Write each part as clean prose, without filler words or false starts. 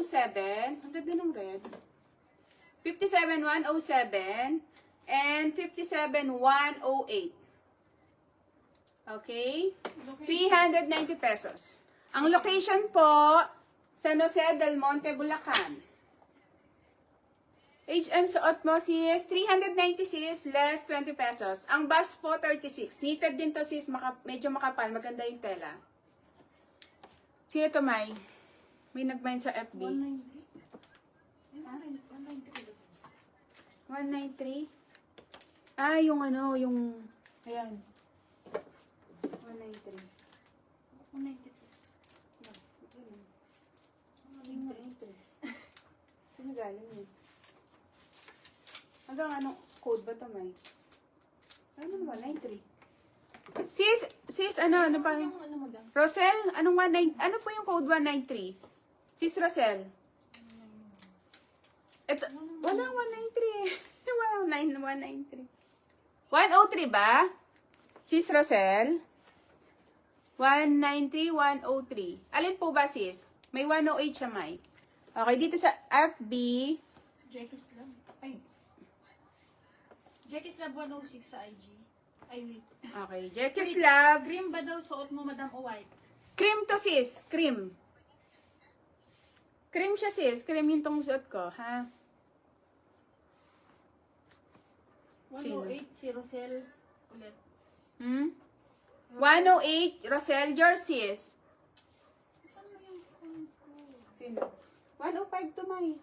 107. Ang ganda ng red. 57,107 and 57,108. Okay? 390 pesos. Ang location po, San Jose del Monte, Bulacan. HM suot mo sis, 390 sis, less 20 pesos. Ang bus po, 36. Knitted din to sis, medyo makapal, maganda yung tela. Sino to, May? May nag-mind sa FB. 193? Ah, yung ano, yung... Ayan. 193. 193. Sino galing yun? Hanggang anong code ba ito, May? Ano naman, 193? Sis, ano pa? Rosel, anong 19? Ano po yung code 193? Sis Rosel. Ito, walang 193. Walang 193. 103 ba? Sis Rosel? 190, 103. Alin po ba, sis? May 108 siya, May. Okay, dito sa FB. Jackie Lab. Ay. Jackie Lab 106 sa IG. Ay, wait. Okay, Jackie's Lab. Cream ba daw suot mo, madam, o white? Cream to, sis. Cream. Cream siya, sis. Cream yung tong suot ko, ha? 108, si Rosel ulit. 108, Rosel, your sis. Saan mo yung phone ko? Sino? 105 to, May.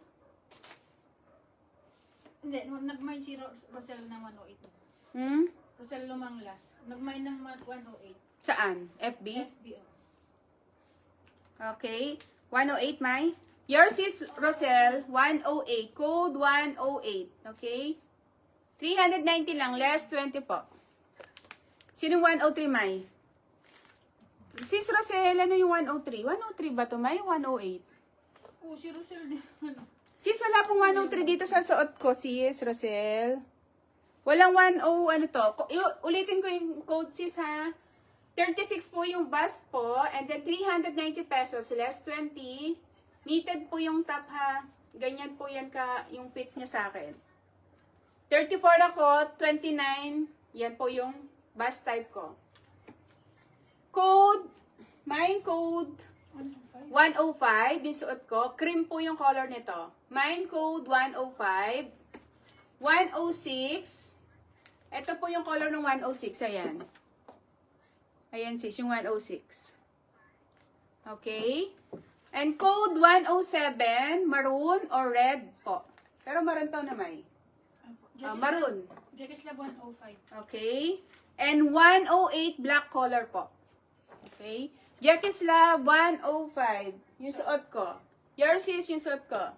Hindi, nagmay si Rosel ng 108. Rosel Lumanglas. Nagmay ng 108. Saan? FB? FBO. Okay. 108, May. Yours is Rosel, 108. Code 108. Okay? 390 lang, less 20 po. Sino 103, May? Sis Rosel, ano yung 103? 103 ba to, May? 108? Oh, si Rosel din. Sis, wala pong 103 dito sa suot ko, sis Rosel. Walang 10, ano to. Ulitin ko yung code, sis, ha? 36 po yung bust po, and then 390 pesos, less 20. Knitted po yung top, ha? Ganyan po yan yung fit niya sa akin. 34 ako, 29. Yan po yung bust type ko. Code, mine code 105, yung suot ko. Cream po yung color nito. Mine code 105. 106. Ito po yung color ng 106. Ayan. Ayan sis, yung 106. Okay. And code 107, maroon or red po. Pero maroon to na may. Maroon. Jackie Lab 105. Okay. And 108, black color po. Okay. Jackie's Lab 105. Yung suot ko. Yours is yung suot ko.